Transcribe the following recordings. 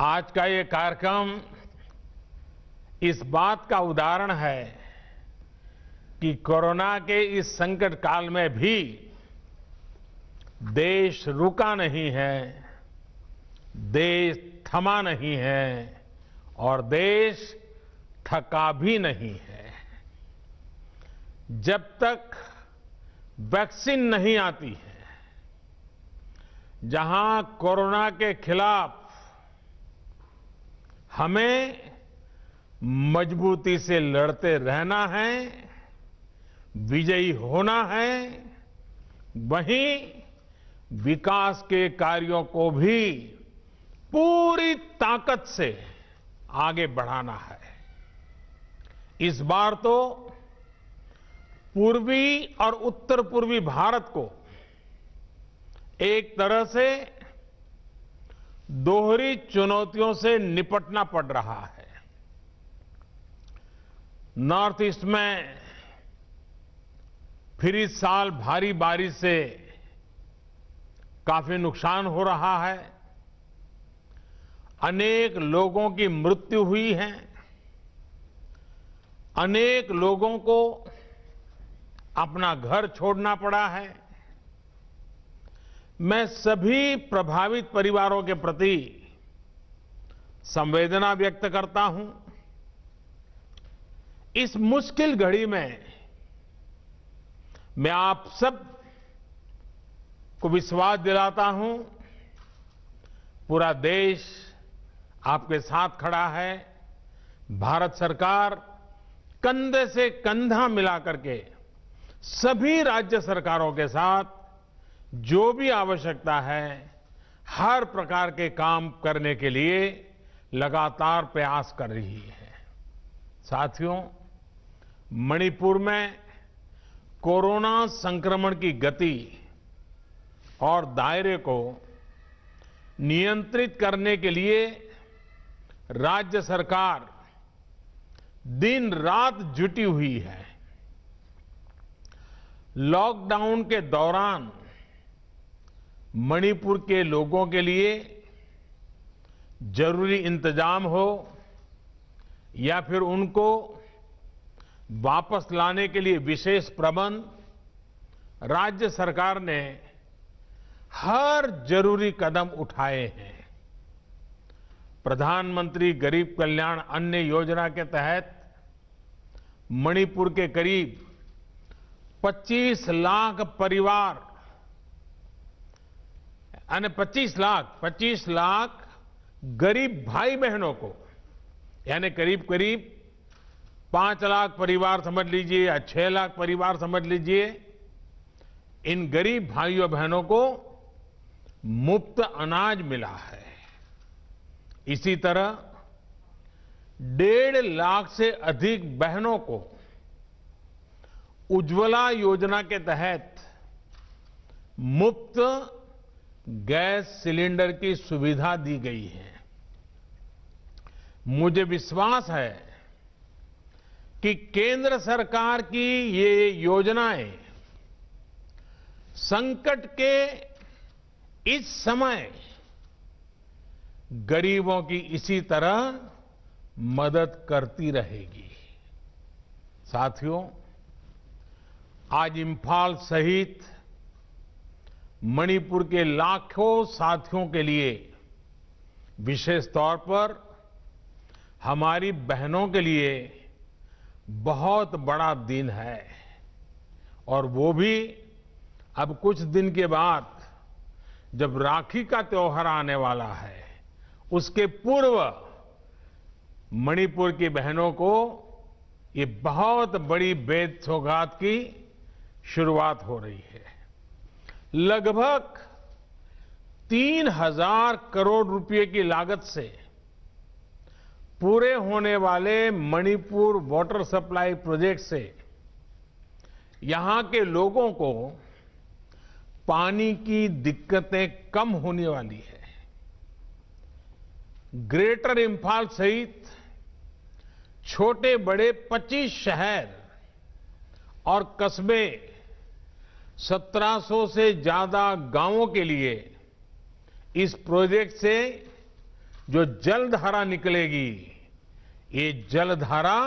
आज का ये कार्यक्रम इस बात का उदाहरण है कि कोरोना के इस संकट काल में भी देश रुका नहीं है, देश थमा नहीं है और देश थका भी नहीं है। जब तक वैक्सीन नहीं आती है, जहां कोरोना के खिलाफ हमें मजबूती से लड़ते रहना है, विजयी होना है, वहीं विकास के कार्यों को भी पूरी ताकत से आगे बढ़ाना है। इस बार तो पूर्वी और उत्तर पूर्वी भारत को एक तरह से दोहरी चुनौतियों से निपटना पड़ रहा है। नॉर्थ ईस्ट में फिर इस साल भारी बारिश से काफी नुकसान हो रहा है, अनेक लोगों की मृत्यु हुई है, अनेक लोगों को अपना घर छोड़ना पड़ा है। मैं सभी प्रभावित परिवारों के प्रति संवेदना व्यक्त करता हूं। इस मुश्किल घड़ी में मैं आप सब को विश्वास दिलाता हूं, पूरा देश आपके साथ खड़ा है। भारत सरकार कंधे से कंधा मिलाकर के सभी राज्य सरकारों के साथ जो भी आवश्यकता है, हर प्रकार के काम करने के लिए लगातार प्रयास कर रही है। साथियों, मणिपुर में कोरोना संक्रमण की गति और दायरे को नियंत्रित करने के लिए राज्य सरकार दिन रात जुटी हुई है। लॉकडाउन के दौरान मणिपुर के लोगों के लिए जरूरी इंतजाम हो या फिर उनको वापस लाने के लिए विशेष प्रबंध, राज्य सरकार ने हर जरूरी कदम उठाए हैं। प्रधानमंत्री गरीब कल्याण अन्न योजना के तहत मणिपुर के करीब 25 लाख परिवार यानी 25 लाख गरीब भाई बहनों को, यानी करीब करीब 5 लाख परिवार समझ लीजिए या 6 लाख परिवार समझ लीजिए, इन गरीब भाइयों बहनों को मुफ्त अनाज मिला है। इसी तरह 1.5 लाख से अधिक बहनों को उज्ज्वला योजना के तहत मुफ्त गैस सिलेंडर की सुविधा दी गई है। मुझे विश्वास है कि केंद्र सरकार की ये योजनाएं संकट के इस समय गरीबों की इसी तरह मदद करती रहेगी। साथियों, आज इंफाल सहित मणिपुर के लाखों साथियों के लिए विशेष तौर पर हमारी बहनों के लिए बहुत बड़ा दिन है और वो भी अब कुछ दिन के बाद जब राखी का त्योहार आने वाला है, उसके पूर्व मणिपुर की बहनों को ये बहुत बड़ी बेद सौगात की शुरुआत हो रही है। लगभग 3,000 करोड़ रुपए की लागत से पूरे होने वाले मणिपुर वाटर सप्लाई प्रोजेक्ट से यहां के लोगों को पानी की दिक्कतें कम होने वाली है। ग्रेटर इंफाल सहित छोटे बड़े 25 शहर और कस्बे, 1700 से ज्यादा गांवों के लिए इस प्रोजेक्ट से जो जलधारा निकलेगी, ये जलधारा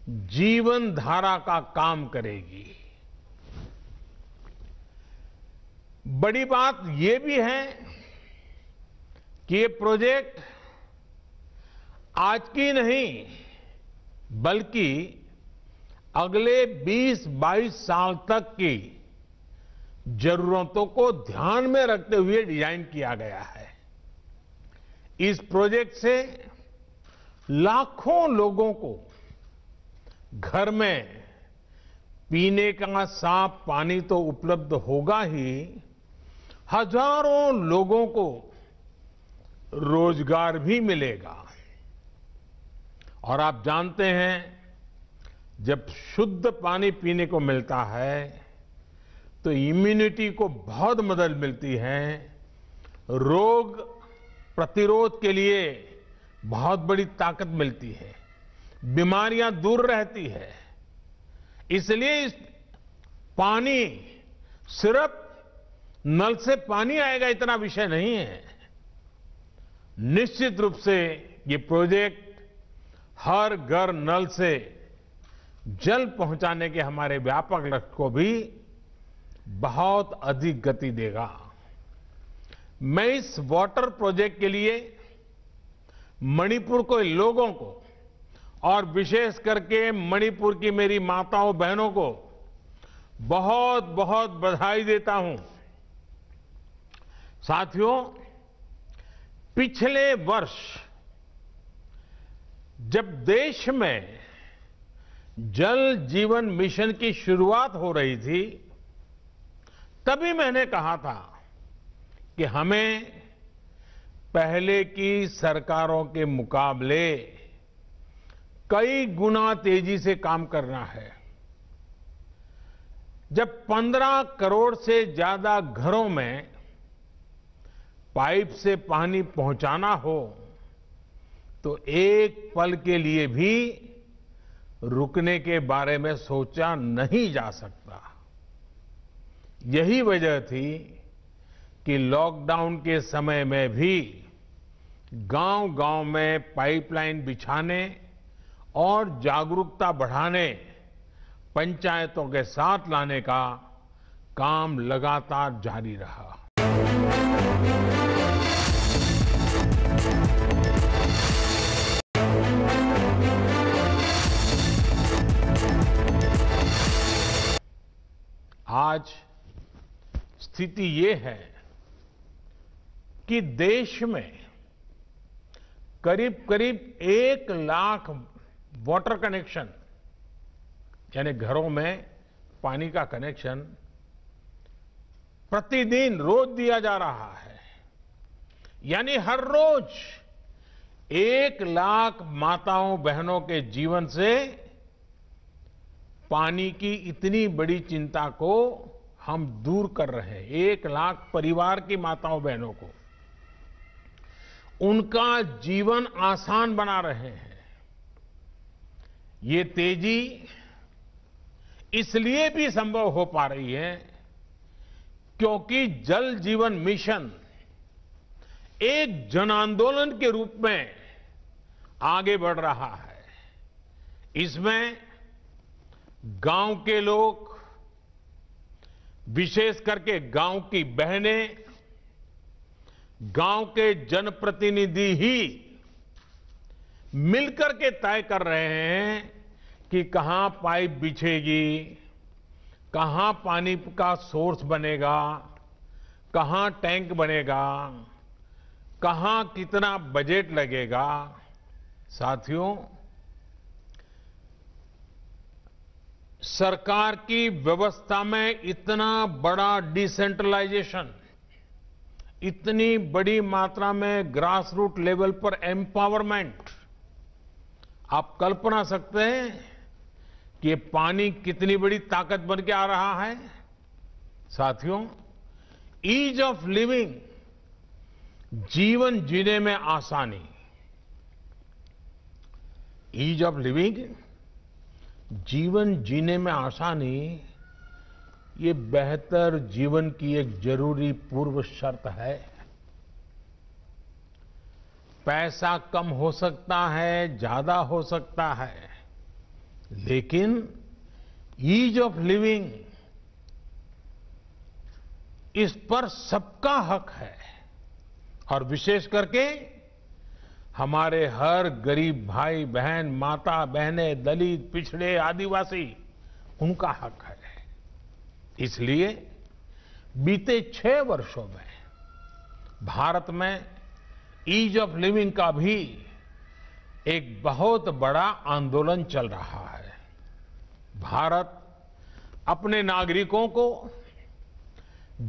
जीवन धारा का काम करेगी। बड़ी बात ये भी है कि ये प्रोजेक्ट आज की नहीं बल्कि अगले 20-22 साल तक की जरूरतों को ध्यान में रखते हुए डिजाइन किया गया है। इस प्रोजेक्ट से लाखों लोगों को घर में पीने का साफ पानी तो उपलब्ध होगा ही, हजारों लोगों को रोजगार भी मिलेगा। और आप जानते हैं, जब शुद्ध पानी पीने को मिलता है तो इम्यूनिटी को बहुत मदद मिलती है, रोग प्रतिरोध के लिए बहुत बड़ी ताकत मिलती है, बीमारियां दूर रहती है। इसलिए इस पानी सिर्फ नल से पानी आएगा इतना विषय नहीं है। निश्चित रूप से ये प्रोजेक्ट हर घर नल से जल पहुंचाने के हमारे व्यापक लक्ष्य को भी बहुत अधिक गति देगा। मैं इस वाटर प्रोजेक्ट के लिए मणिपुर के लोगों को और विशेष करके मणिपुर की मेरी माताओं बहनों को बहुत बहुत बधाई देता हूं। साथियों, पिछले वर्ष जब देश में जल जीवन मिशन की शुरुआत हो रही थी, तभी मैंने कहा था कि हमें पहले की सरकारों के मुकाबले कई गुना तेजी से काम करना है। जब 15 करोड़ से ज्यादा घरों में पाइप से पानी पहुंचाना हो तो एक पल के लिए भी रुकने के बारे में सोचा नहीं जा सकता। यही वजह थी कि लॉकडाउन के समय में भी गांव-गांव में पाइपलाइन बिछाने और जागरूकता बढ़ाने, पंचायतों के साथ लाने का काम लगातार जारी रहा। आज स्थिति ये है कि देश में करीब करीब 1 लाख वाटर कनेक्शन, यानी घरों में पानी का कनेक्शन प्रतिदिन रोज दिया जा रहा है। यानी हर रोज 1 लाख माताओं बहनों के जीवन से पानी की इतनी बड़ी चिंता को हम दूर कर रहे हैं। 1 लाख परिवार की माताओं बहनों को उनका जीवन आसान बना रहे हैं। ये तेजी इसलिए भी संभव हो पा रही है क्योंकि जल जीवन मिशन एक जन आंदोलन के रूप में आगे बढ़ रहा है। इसमें गांव के लोग, विशेष करके गांव की बहनें, गांव के जनप्रतिनिधि ही मिलकर के तय कर रहे हैं कि कहां पाइप बिछेगी, कहां पानी का सोर्स बनेगा, कहां टैंक बनेगा, कहां कितना बजट लगेगा। साथियों, सरकार की व्यवस्था में इतना बड़ा डिसेंट्रलाइजेशन, इतनी बड़ी मात्रा में ग्रास रूट लेवल पर एम्पावरमेंट, आप कल्पना सकते हैं कि पानी कितनी बड़ी ताकत बन के आ रहा है। साथियों, ईज ऑफ लिविंग, जीवन जीने में आसानी, ईज ऑफ लिविंग, जीवन जीने में आसानी, ये बेहतर जीवन की एक जरूरी पूर्व शर्त है। पैसा कम हो सकता है, ज्यादा हो सकता है, लेकिन ईज ऑफ लिविंग, इस पर सबका हक है। और विशेष करके हमारे हर गरीब भाई बहन, माता बहनें, दलित, पिछड़े, आदिवासी, उनका हक है। इसलिए बीते 6 वर्षों में भारत में ईज ऑफ लिविंग का भी एक बहुत बड़ा आंदोलन चल रहा है। भारत अपने नागरिकों को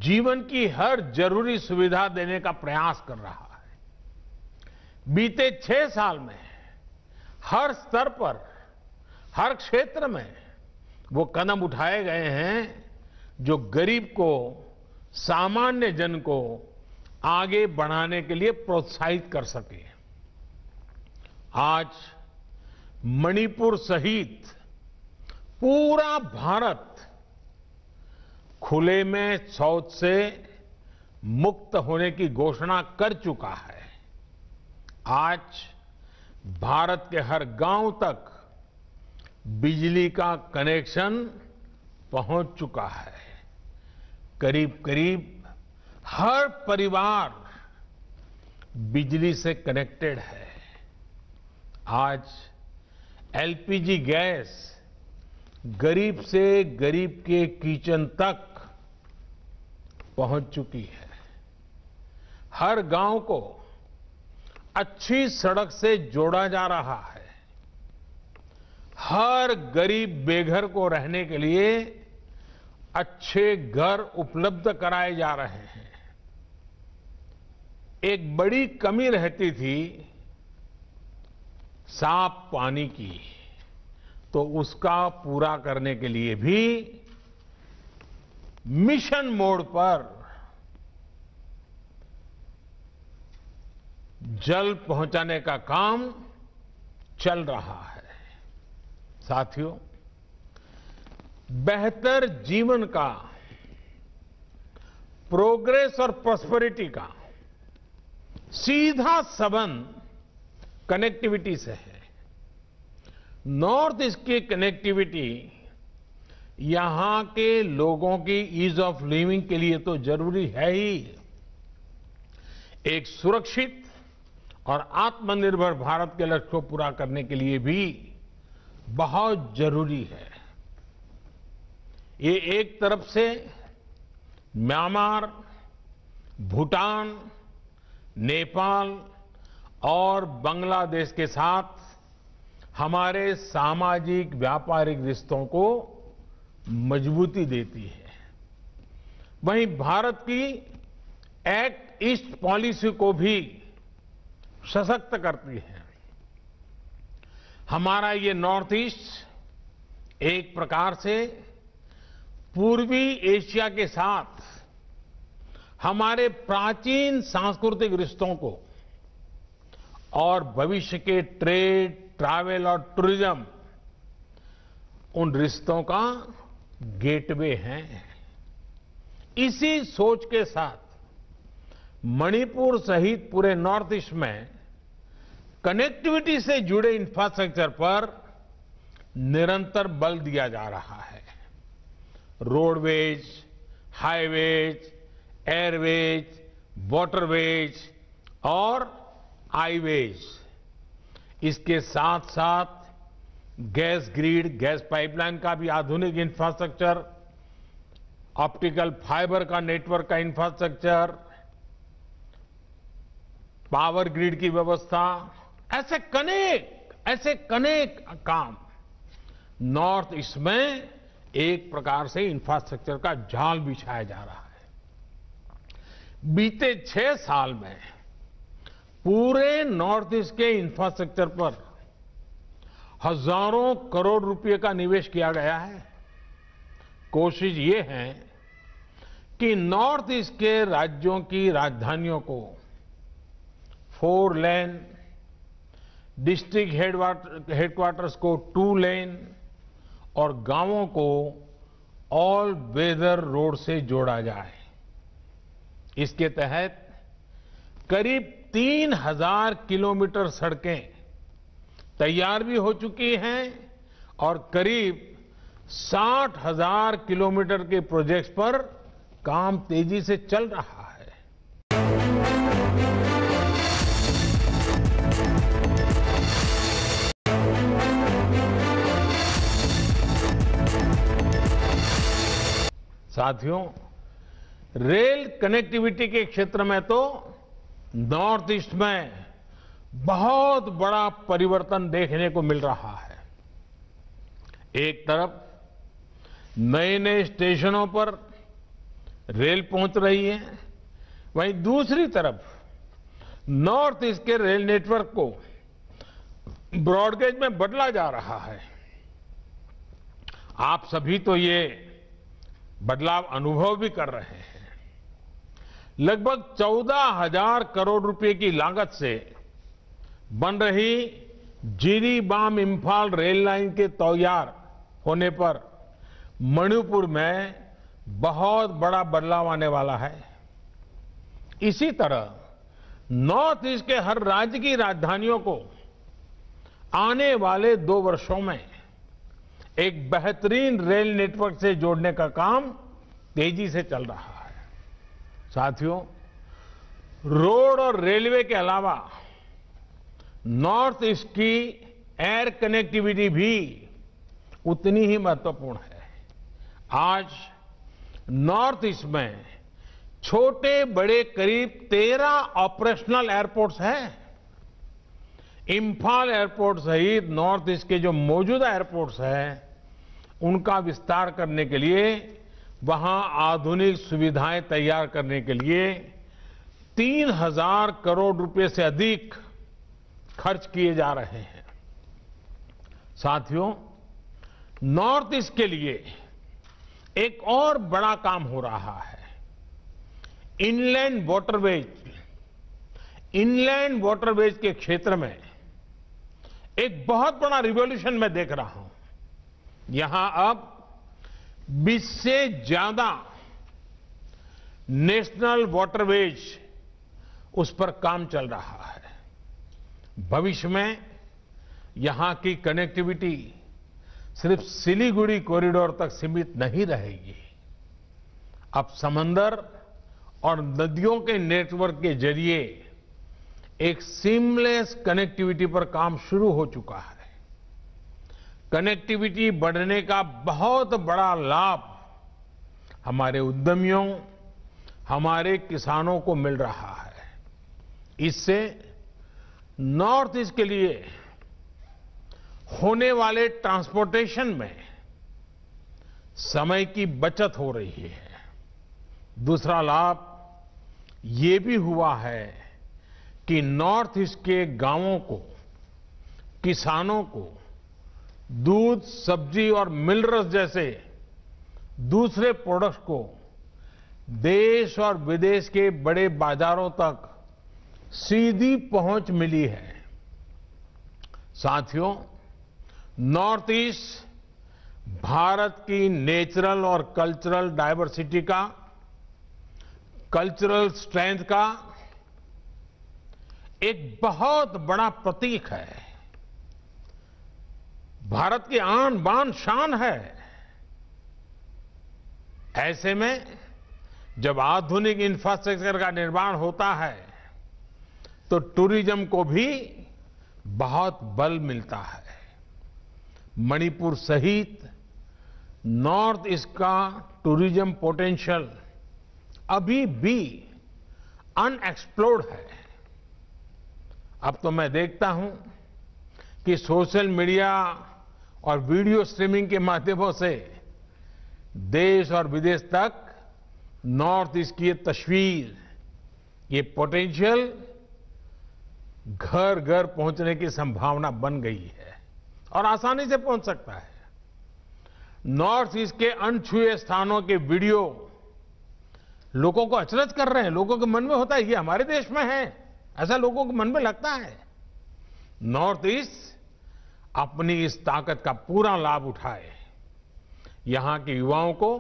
जीवन की हर जरूरी सुविधा देने का प्रयास कर रहा है। बीते 6 साल में हर स्तर पर, हर क्षेत्र में वो कदम उठाए गए हैं जो गरीब को, सामान्य जन को आगे बढ़ाने के लिए प्रोत्साहित कर सके। आज मणिपुर सहित पूरा भारत खुले में शौच से मुक्त होने की घोषणा कर चुका है। आज भारत के हर गांव तक बिजली का कनेक्शन पहुंच चुका है। करीब करीब हर परिवार बिजली से कनेक्टेड है। आज एलपीजी गैस गरीब से गरीब के किचन तक पहुंच चुकी है। हर गांव को अच्छी सड़क से जोड़ा जा रहा है। हर गरीब बेघर को रहने के लिए अच्छे घर उपलब्ध कराए जा रहे हैं। एक बड़ी कमी रहती थी साफ पानी की, तो उसका पूरा करने के लिए भी मिशन मोड पर जल पहुंचाने का काम चल रहा है। साथियों, बेहतर जीवन का, प्रोग्रेस और प्रॉस्पेरिटी का सीधा संबंध कनेक्टिविटी से है। नॉर्थ ईस्ट की कनेक्टिविटी यहां के लोगों की ईज ऑफ लिविंग के लिए तो जरूरी है ही, एक सुरक्षित और आत्मनिर्भर भारत के लक्ष्य को पूरा करने के लिए भी बहुत जरूरी है। ये एक तरफ से म्यांमार, भूटान, नेपाल और बांग्लादेश के साथ हमारे सामाजिक व्यापारिक रिश्तों को मजबूती देती है। वहीं भारत की एक्ट ईस्ट पॉलिसी को भी सशक्त करती है। हमारा ये नॉर्थ ईस्ट एक प्रकार से पूर्वी एशिया के साथ हमारे प्राचीन सांस्कृतिक रिश्तों को और भविष्य के ट्रेड, ट्रैवल और टूरिज्म, उन रिश्तों का गेटवे है। इसी सोच के साथ मणिपुर सहित पूरे नॉर्थ ईस्ट में कनेक्टिविटी से जुड़े इंफ्रास्ट्रक्चर पर निरंतर बल दिया जा रहा है। रोडवेज, हाईवेज, एयरवेज, वाटरवेज और आईवेज, इसके साथ साथ गैस ग्रिड, गैस पाइपलाइन का भी आधुनिक इंफ्रास्ट्रक्चर, ऑप्टिकल फाइबर का नेटवर्क का इंफ्रास्ट्रक्चर, पावर ग्रिड की व्यवस्था, ऐसे कनेक काम नॉर्थ ईस्ट में एक प्रकार से इंफ्रास्ट्रक्चर का जाल बिछाया जा रहा है। बीते 6 साल में पूरे नॉर्थ ईस्ट के इंफ्रास्ट्रक्चर पर हजारों करोड़ रुपए का निवेश किया गया है। कोशिश ये है कि नॉर्थ ईस्ट के राज्यों की राजधानियों को 4 लेन, डिस्ट्रिक्ट हेडक्वार्टर्स को 2 लेन और गांवों को ऑल वेदर रोड से जोड़ा जाए। इसके तहत करीब 3000 किलोमीटर सड़कें तैयार भी हो चुकी हैं और करीब 60,000 किलोमीटर के प्रोजेक्ट्स पर काम तेजी से चल रहा है। साथियों, रेल कनेक्टिविटी के क्षेत्र में तो नॉर्थ ईस्ट में बहुत बड़ा परिवर्तन देखने को मिल रहा है। एक तरफ नए नए स्टेशनों पर रेल पहुंच रही है, वहीं दूसरी तरफ नॉर्थ ईस्ट के रेल नेटवर्क को ब्रॉडगेज में बदला जा रहा है। आप सभी तो ये बदलाव अनुभव भी कर रहे हैं। लगभग 14,000 करोड़ रुपए की लागत से बन रही जिरीबाम इंफाल रेल लाइन के तैयार होने पर मणिपुर में बहुत बड़ा बदलाव आने वाला है। इसी तरह नॉर्थ ईस्ट के हर राज्य की राजधानियों को आने वाले 2 वर्षों में एक बेहतरीन रेल नेटवर्क से जोड़ने का काम तेजी से चल रहा है। साथियों, रोड और रेलवे के अलावा नॉर्थ ईस्ट की एयर कनेक्टिविटी भी उतनी ही महत्वपूर्ण है। आज नॉर्थ ईस्ट में छोटे बड़े करीब 13 ऑपरेशनल एयरपोर्ट्स हैं। इंफाल एयरपोर्ट सहित नॉर्थ ईस्ट के जो मौजूदा एयरपोर्ट्स हैं, उनका विस्तार करने के लिए, वहां आधुनिक सुविधाएं तैयार करने के लिए 3,000 करोड़ रुपए से अधिक खर्च किए जा रहे हैं। साथियों, नॉर्थ ईस्ट के लिए एक और बड़ा काम हो रहा है। इनलैंड वाटरवेज के क्षेत्र में एक बहुत बड़ा रिवॉल्यूशन मैं देख रहा हूं। यहां अब 20 से ज्यादा नेशनल वाटरवेज उस पर काम चल रहा है। भविष्य में यहां की कनेक्टिविटी सिर्फ सिलीगुड़ी कॉरिडोर तक सीमित नहीं रहेगी। अब समंदर और नदियों के नेटवर्क के जरिए एक सीमलेस कनेक्टिविटी पर काम शुरू हो चुका है। कनेक्टिविटी बढ़ने का बहुत बड़ा लाभ हमारे उद्यमियों, हमारे किसानों को मिल रहा है। इससे नॉर्थ ईस्ट के लिए होने वाले ट्रांसपोर्टेशन में समय की बचत हो रही है। दूसरा लाभ ये भी हुआ है कि नॉर्थ ईस्ट के गांवों को, किसानों को दूध, सब्जी और मिनरल्स जैसे दूसरे प्रोडक्ट्स को देश और विदेश के बड़े बाजारों तक सीधी पहुंच मिली है। साथियों, नॉर्थ ईस्ट भारत की नेचुरल और कल्चरल डाइवर्सिटी का, कल्चरल स्ट्रेंथ का एक बहुत बड़ा प्रतीक है। भारत की आन बान शान है। ऐसे में जब आधुनिक इंफ्रास्ट्रक्चर का निर्माण होता है तो टूरिज्म को भी बहुत बल मिलता है। मणिपुर सहित नॉर्थ ईस्ट का टूरिज्म पोटेंशियल अभी भी अनएक्सप्लोर्ड है। अब तो मैं देखता हूं कि सोशल मीडिया और वीडियो स्ट्रीमिंग के माध्यमों से देश और विदेश तक नॉर्थ ईस्ट की ये तस्वीर, ये पोटेंशियल घर घर पहुंचने की संभावना बन गई है और आसानी से पहुंच सकता है। नॉर्थ ईस्ट के अनछुए स्थानों के वीडियो लोगों को अचरज कर रहे हैं। लोगों के मन में होता है ये हमारे देश में है, ऐसा लोगों के मन में लगता है। नॉर्थ ईस्ट अपनी इस ताकत का पूरा लाभ उठाए, यहां के युवाओं को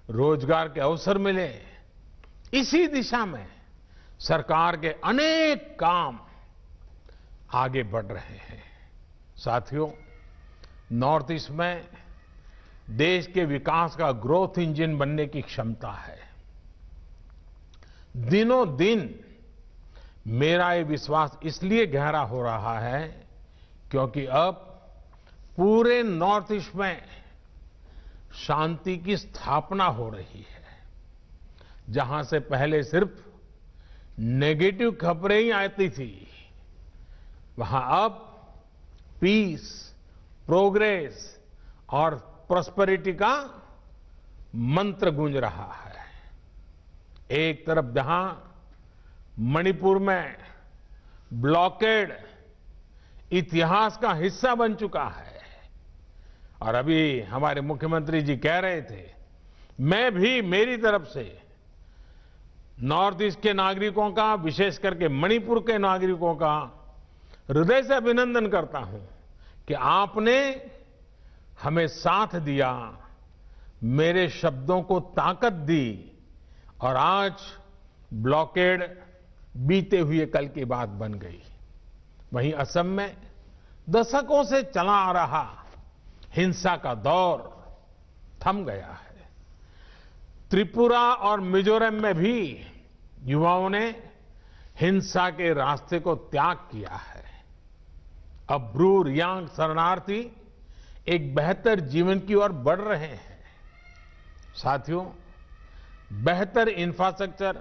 रोजगार के अवसर मिले, इसी दिशा में सरकार के अनेक काम आगे बढ़ रहे हैं। साथियों, नॉर्थ ईस्ट में देश के विकास का ग्रोथ इंजन बनने की क्षमता है। दिनों दिन मेरा ये विश्वास इसलिए गहरा हो रहा है क्योंकि अब पूरे नॉर्थ ईस्ट में शांति की स्थापना हो रही है। जहां से पहले सिर्फ नेगेटिव खबरें ही आती थी, वहां अब पीस, प्रोग्रेस और प्रॉस्पेरिटी का मंत्र गूंज रहा है। एक तरफ जहां मणिपुर में ब्लॉकेड इतिहास का हिस्सा बन चुका है, और अभी हमारे मुख्यमंत्री जी कह रहे थे, मैं भी मेरी तरफ से नॉर्थ ईस्ट के नागरिकों का, विशेष करके मणिपुर के नागरिकों का हृदय से अभिनंदन करता हूं कि आपने हमें साथ दिया, मेरे शब्दों को ताकत दी और आज ब्लॉकेड बीते हुए कल की बात बन गई। वहीं असम में दशकों से चला आ रहा हिंसा का दौर थम गया है। त्रिपुरा और मिजोरम में भी युवाओं ने हिंसा के रास्ते को त्याग किया है। अब ब्रू रियांग शरणार्थी एक बेहतर जीवन की ओर बढ़ रहे हैं। साथियों, बेहतर इंफ्रास्ट्रक्चर,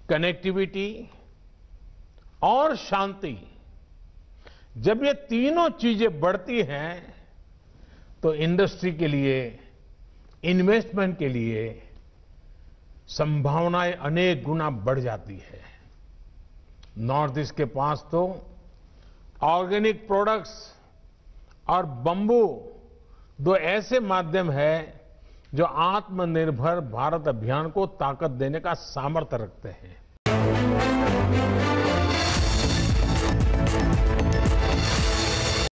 कनेक्टिविटी और शांति, जब ये तीनों चीजें बढ़ती हैं तो इंडस्ट्री के लिए, इन्वेस्टमेंट के लिए संभावनाएं अनेक गुना बढ़ जाती है। नॉर्थ ईस्ट के पास तो ऑर्गेनिक प्रोडक्ट्स और बंबू दो ऐसे माध्यम हैं जो आत्मनिर्भर भारत अभियान को ताकत देने का सामर्थ्य रखते हैं।